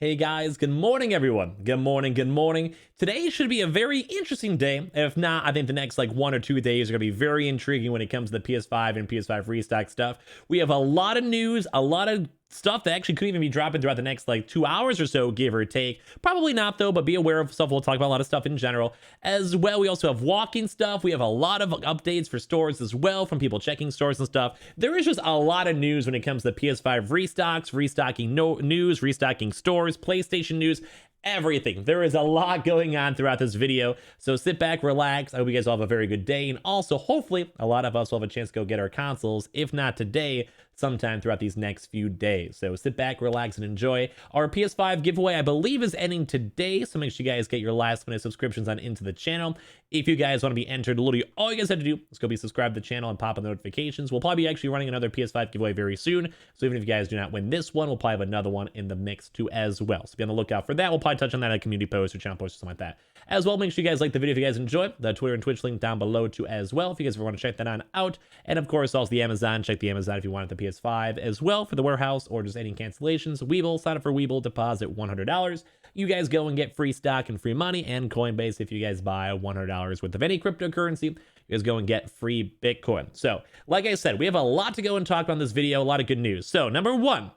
Hey guys, good morning everyone. Good morning, good morning. Today should be a very interesting day. If not, I think the next like 1 or 2 days are going to be very intriguing when it comes to the PS5 and PS5 restock stuff. We have a lot of news, a lot of stuff that actually could even be dropping throughout the next like 2 hours or so, give or take. Probably not though, but be aware of stuff. We'll talk about a lot of stuff in general as well. We also have walking stuff. We have a lot of updates for stores as well from people checking stores and stuff. There is just a lot of news when it comes to PS5 restocks, restocking news, restocking stores, PlayStation news, everything. There is a lot going on throughout this video, so sit back, relax. I hope you guys all have a very good day, and also hopefully a lot of us will have a chance to go get our consoles, if not today, sometime throughout these next few days. So sit back, relax, and enjoy. Our PS5 giveaway, I believe, is ending today, so make sure you guys get your last minute subscriptions on into the channel. If you guys want to be entered, literally all you guys have to do is go be subscribed to the channel and pop on the notifications. We'll probably be actually running another PS5 giveaway very soon, so even if you guys do not win this one, we'll probably have another one in the mix too as well. So be on the lookout for that. We'll probably touch on that in a community post or channel post or something like that. As well, make sure you guys like the video if you guys enjoy. The Twitter and Twitch link down below too as well if you guys ever want to check that on out. And of course, also the Amazon. Check the Amazon if you want the PS5 as well for the warehouse or just any cancellations. Weeble, sign up for Weeble, deposit $100. You guys go and get free stock and free money, and Coinbase if you guys buy $100 worth of any cryptocurrency, you guys go and get free Bitcoin. So like I said, we have a lot to go and talk about in this video, a lot of good news. So number one,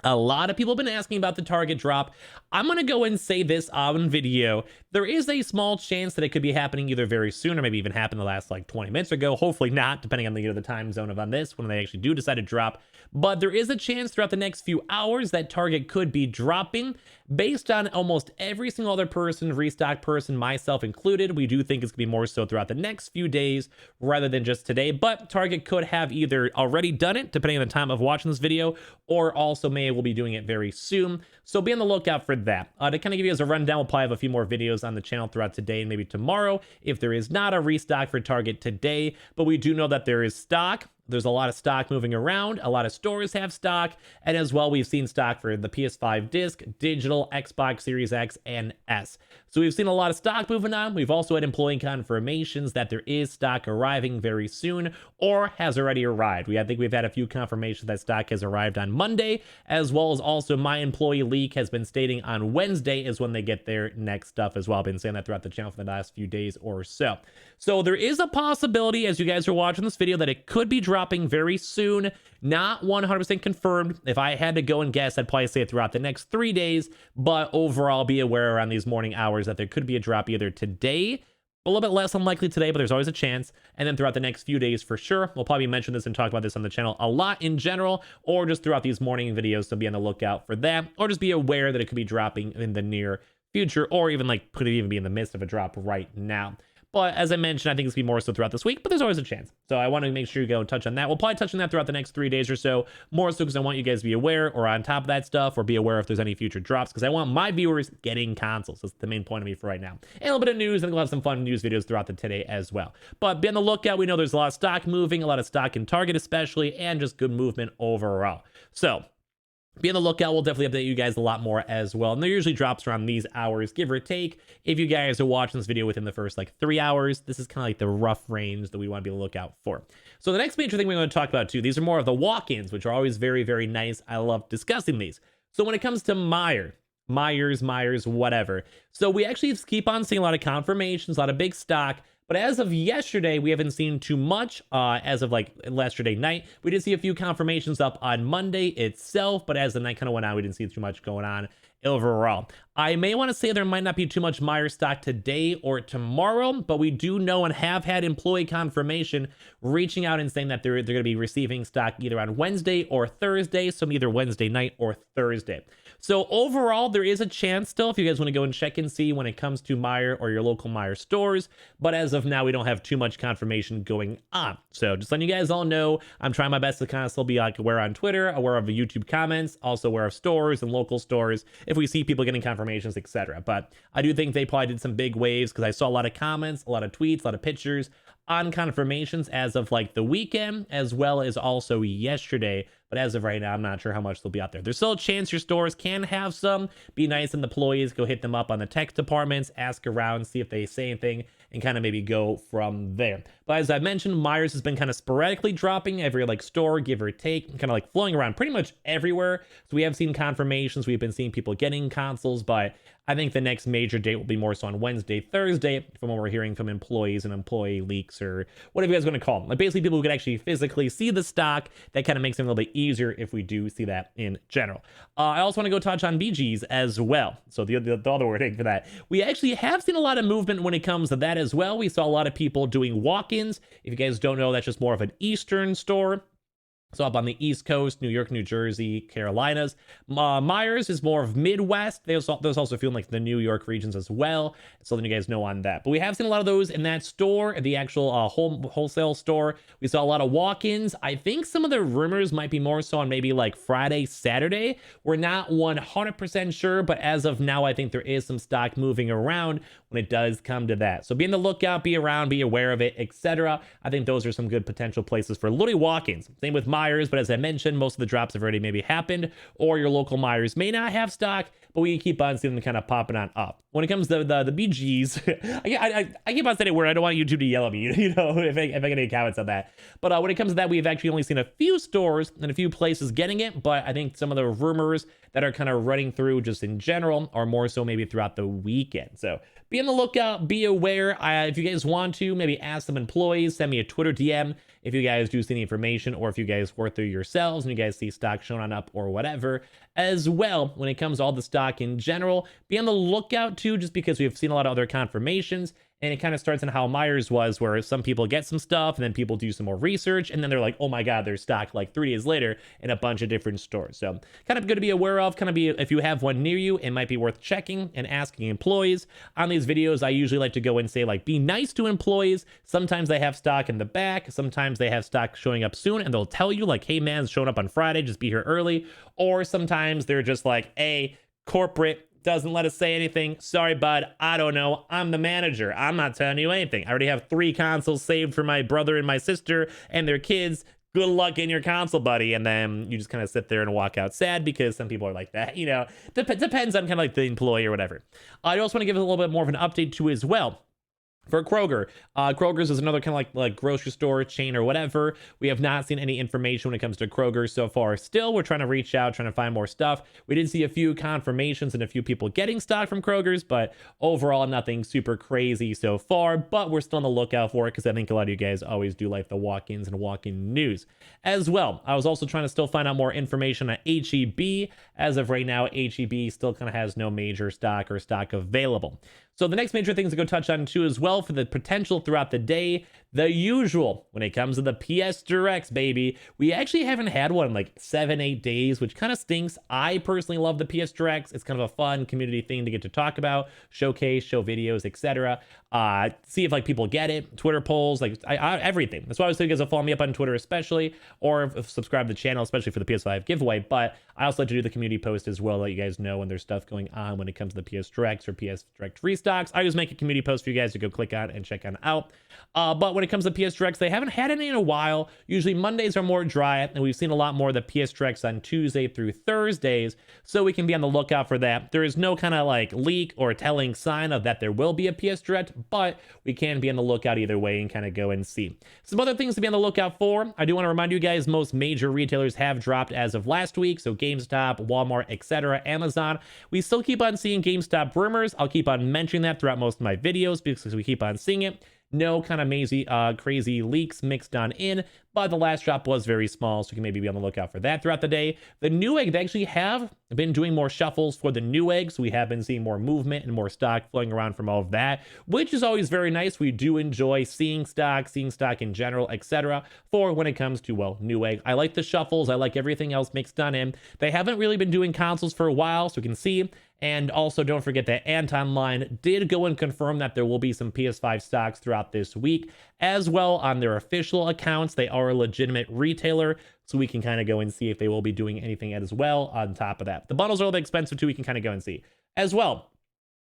a lot of people have been asking about the Target drop. I'm going to go and say this on video. There is a small chance that it could be happening either very soon or maybe even happened the last like 20 minutes ago. Hopefully not, depending on the time zone of on this when they actually do decide to drop. But there is a chance throughout the next few hours that Target could be dropping based on almost every single other person, restock person, myself included. We do think it's going to be more so throughout the next few days rather than just today. But Target could have either already done it, depending on the time of watching this video, or also will be doing it very soon. So be on the lookout for that. To kind of give you guys a rundown, we'll probably have a few more videos on the channel throughout today and maybe tomorrow if there is not a restock for Target today. But we do know that there is stock. There's a lot of stock moving around. A lot of stores have stock. And as well, we've seen stock for the PS5 disc, digital, Xbox Series X, and S. So we've seen a lot of stock moving on. We've also had employee confirmations that there is stock arriving very soon or has already arrived. I think we've had a few confirmations that stock has arrived on Monday, as well as also my employee leak has been stating on Wednesday is when they get their next stuff as well. I've been saying that throughout the channel for the last few days or so. So there is a possibility, as you guys are watching this video, that it could be dropping very soon. Not 100% confirmed. If I had to go and guess, I'd probably say it throughout the next 3 days, but overall be aware around these morning hours that there could be a drop either today, a little bit less unlikely today, but there's always a chance, and then throughout the next few days for sure. We'll probably mention this and talk about this on the channel a lot in general, or just throughout these morning videos, so be on the lookout for that, or just be aware that it could be dropping in the near future, or even like could even be in the midst of a drop right now. But as I mentioned, I think it's going to be more so throughout this week, but there's always a chance. So I want to make sure you go and touch on that. We'll probably touch on that throughout the next 3 days or so, more so because I want you guys to be aware or on top of that stuff, or be aware if there's any future drops, because I want my viewers getting consoles. That's the main point of me for right now. And a little bit of news, and we'll have some fun news videos throughout the today as well. But be on the lookout. We know there's a lot of stock moving, a lot of stock in Target especially, and just good movement overall. So be on the lookout. We'll definitely update you guys a lot more as well. And there usually drops around these hours, give or take. If you guys are watching this video within the first like 3 hours, this is kind of like the rough range that we want to be on the lookout for. So the next major thing we're going to talk about too, these are more of the walk-ins, which are always very, very nice. I love discussing these. So when it comes to MEIJERS, whatever. So we actually keep on seeing a lot of confirmations, a lot of big stock. But as of yesterday, we haven't seen too much. As of like yesterday night, we did see a few confirmations up on Monday itself, but as the night kind of went on, we didn't see too much going on overall. I may want to say there might not be too much MEIJERS stock today or tomorrow, but we do know and have had employee confirmation reaching out and saying that they're going to be receiving stock either on Wednesday or Thursday, so either Wednesday night or Thursday. So overall, there is a chance still if you guys want to go and check and see when it comes to MEIJERS or your local MEIJERS stores. But as of now, we don't have too much confirmation going on. So just letting you guys all know, I'm trying my best to kind of still be like aware on Twitter, aware of the YouTube comments, also aware of stores and local stores if we see people getting confirmations, etc. But I do think they probably did some big waves because I saw a lot of comments, a lot of tweets, a lot of pictures on confirmations as of like the weekend, as well as also yesterday. But as of right now, I'm not sure how much they'll be out there. There's still a chance your stores can have some. Be nice and the employees, go hit them up on the tech departments, ask around, see if they say anything, and kind of maybe go from there. But as I mentioned, MEIJERS has been kind of sporadically dropping every like store, give or take, kind of like flowing around pretty much everywhere. So we have seen confirmations, we've been seeing people getting consoles, but I think the next major date will be more so on Wednesday, Thursday, from what we're hearing from employees and employee leaks, or whatever you guys want to call them. Like basically people who can actually physically see the stock. That kind of makes it a little bit easier if we do see that in general. I also want to go touch on BGs as well. So the other wording for that. We actually have seen a lot of movement when it comes to that as well. We saw a lot of people doing walk-ins. If you guys don't know, that's just more of an Eastern store. So up on the East Coast, New York, New Jersey, Carolinas. MEIJERS is more of Midwest. Those also feel like the New York regions as well. So then you guys know on that. But we have seen a lot of those in that store, the actual wholesale store. We saw a lot of walk-ins. I think some of the rumors might be more so on maybe like Friday, Saturday. We're not 100% sure, but as of now, I think there is some stock moving around when it does come to that. So be on the lookout, be around, be aware of it, etc. I think those are some good potential places for literally walk-ins. Same with MEIJERS, but as I mentioned, most of the drops have already maybe happened, or your local MEIJERS may not have stock, but we keep on seeing them kind of popping on up. When it comes to the BGs, I keep on saying it where I don't want YouTube to yell at me, you know, if I get any comments on that. But when it comes to that, we've actually only seen a few stores and a few places getting it, but I think some of the rumors that are kind of running through just in general are more so maybe throughout the weekend. So be on the lookout, be aware. If you guys want to, maybe ask some employees, send me a Twitter DM if you guys do see any information, or if you guys work through yourselves and you guys see stock showing on up or whatever. As well, when it comes to all the stock in general, be on the lookout too, just because we've seen a lot of other confirmations. And it kind of starts in how MEIJERS was, where some people get some stuff and then people do some more research, and then they're like, oh my god, there's stock like 3 days later in a bunch of different stores. So kind of good to be aware of. Kind of be, if you have one near you, it might be worth checking and asking employees. On these videos, I usually like to go and say, like, be nice to employees. Sometimes they have stock in the back, sometimes they have stock showing up soon, and they'll tell you like, hey man, it's showing up on Friday, just be here early. Or sometimes they're just like, hey, corporate doesn't let us say anything. Sorry, bud. I don't know. I'm the manager. I'm not telling you anything. I already have 3 consoles saved for my brother and my sister and their kids. Good luck in your console, buddy. And then you just kind of sit there and walk out sad, because some people are like that. You know, depends on kind of like the employee or whatever. I also want to give a little bit more of an update too as well. For Kroger, Kroger's is another kind of like grocery store chain or whatever. We have not seen any information when it comes to Kroger so far. Still, we're trying to reach out, trying to find more stuff. We did see a few confirmations and a few people getting stock from Kroger's, but overall, nothing super crazy so far. But we're still on the lookout for it, because I think a lot of you guys always do like the walk-ins and walk-in news as well. I was also trying to still find out more information on HEB. As of right now, HEB still kind of has no major stock or stock available. So the next major things to go touch on too as well for the potential throughout the day, the usual when it comes to the PS Directs, baby. We actually haven't had one in like 7-8 days, which kind of stinks. I personally love the PS Directs. It's kind of a fun community thing to get to talk about, showcase, show videos, etc. See if like people get it, Twitter polls, like everything. That's why I was saying you guys will follow me up on Twitter especially, or subscribe to the channel, especially for the PS5 giveaway. But I also like to do the community post as well, let you guys know when there's stuff going on when it comes to the PS Directs or PS Direct Restocks. I always make a community post for you guys to go click on and check on out. But when it comes to PS Directs, they haven't had any in a while. Usually Mondays are more dry, and we've seen a lot more of the PS Directs on Tuesday through Thursdays, so we can be on the lookout for that. There is no kind of like leak or telling sign of that there will be a PS Direct, but we can be on the lookout either way and kind of go and see. Some other things to be on the lookout for. I do want to remind you guys, most major retailers have dropped as of last week, so Gamestop, Walmart, etc., Amazon. We still keep on seeing GameStop rumors. I'll keep on mentioning that throughout most of my videos because we keep on seeing it. No kind of crazy leaks mixed on in, but the last drop was very small, so you can maybe be on the lookout for that throughout the day. The Newegg, they actually have been doing more shuffles for the Newegg, so we have been seeing more movement and more stock flowing around from all of that, which is always very nice. We do enjoy seeing stock in general, etc. for when it comes to, well, Newegg. I like the shuffles. I like everything else mixed on in. They haven't really been doing consoles for a while, so we can see. And also, don't forget that ANTONLINE did go and confirm that there will be some PS5 stocks throughout this week as well on their official accounts. They are a legitimate retailer, so we can kind of go and see if they will be doing anything as well on top of that. The bundles are a little bit expensive too. We can kind of go and see as well.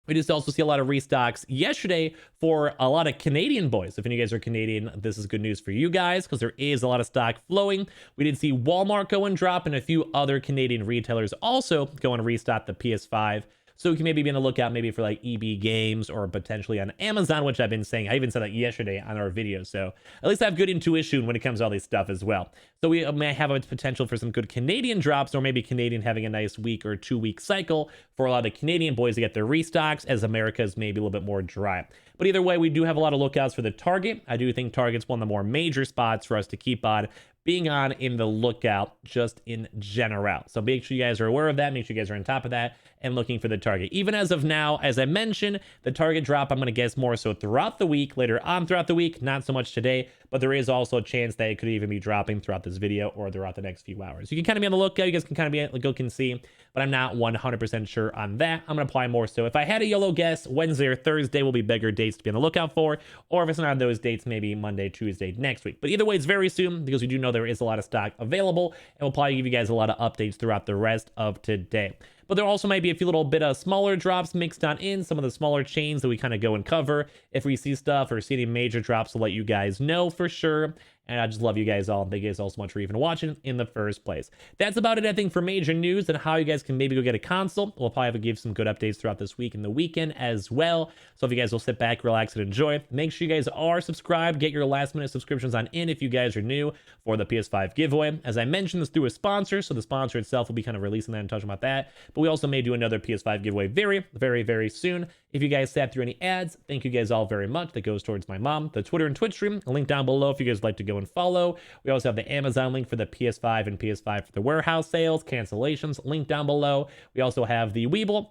We just also see a lot of restocks yesterday for a lot of Canadian boys. If any of you guys are Canadian, this is good news for you guys because there is a lot of stock flowing. We did see Walmart go and drop, and a few other Canadian retailers also go and restock the PS5. So we can maybe be on the lookout maybe for like EB Games or potentially on Amazon, which I've been saying. I even said that yesterday on our video. So at least I have good intuition when it comes to all these stuff as well. So we may have a potential for some good Canadian drops, or maybe Canadian having a nice week or 2-week cycle for a lot of Canadian boys to get their restocks, as America's maybe a little bit more dry. But either way, we do have a lot of lookouts for the Target. I do think Target's one of the more major spots for us to keep on being on in the lookout just in general. So make sure you guys are aware of that. Make sure you guys are on top of that and looking for the Target. Even as of now, as I mentioned, the Target drop, I'm going to guess more so throughout the week, later on throughout the week, not so much today, but there is also a chance that it could even be dropping throughout this video or throughout the next few hours. You can kind of be on the lookout. You guys can kind of be look and see, but I'm not 100% sure on that. I'm going to apply more so. If I had a YOLO guess, Wednesday or Thursday will be bigger dates to be on the lookout for, or if it's not on those dates, maybe Monday, Tuesday next week. But either way, it's very soon because we do know there is a lot of stock available, and we'll probably give you guys a lot of updates throughout the rest of today. But there also might be a few little bit of smaller drops mixed on in, some of the smaller chains that we kind of go and cover. If we see stuff or see any major drops, we'll let you guys know for sure. And I just love you guys all. Thank you guys all so much for even watching in the first place. That's about it, I think, for major news and how you guys can maybe go get a console. We'll probably have to give some good updates throughout this week and the weekend as well. So if you guys will sit back, relax, and enjoy, make sure you guys are subscribed. Get your last minute subscriptions on in if you guys are new for the PS5 giveaway. As I mentioned, this through a sponsor, so the sponsor itself will be kind of releasing that and talking about that. But we also may do another PS5 giveaway very, very, very soon. If you guys sat through any ads, thank you guys all very much. That goes towards my mom, the Twitter and Twitch stream. A link down below if you guys would like to go and follow. We also have the Amazon link for the PS5 and PS5 for the warehouse sales, cancellations, link down below. We also have the Weeble.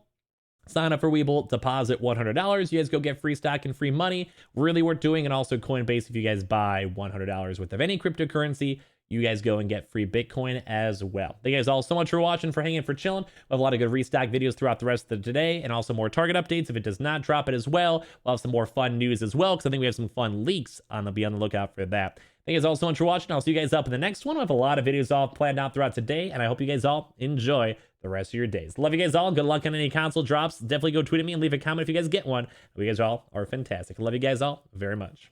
Sign up for Weeble, deposit $100. You guys go get free stock and free money. Really worth doing. And also Coinbase, if you guys buy $100 worth of any cryptocurrency, you guys go and get free Bitcoin as well. Thank you guys all so much for watching, for hanging, for chilling. We'll have a lot of good restock videos throughout the rest of the day, and also more Target updates if it does not drop it as well. We'll have some more fun news as well, because I think we have some fun leaks on the be on the lookout for that. Thank you guys all so much for watching. I'll see you guys up in the next one. We have a lot of videos all planned out throughout today, and I hope you guys all enjoy the rest of your days. Love you guys all. Good luck on any console drops. Definitely go tweet at me and leave a comment if you guys get one. You guys all are fantastic. Love you guys all very much.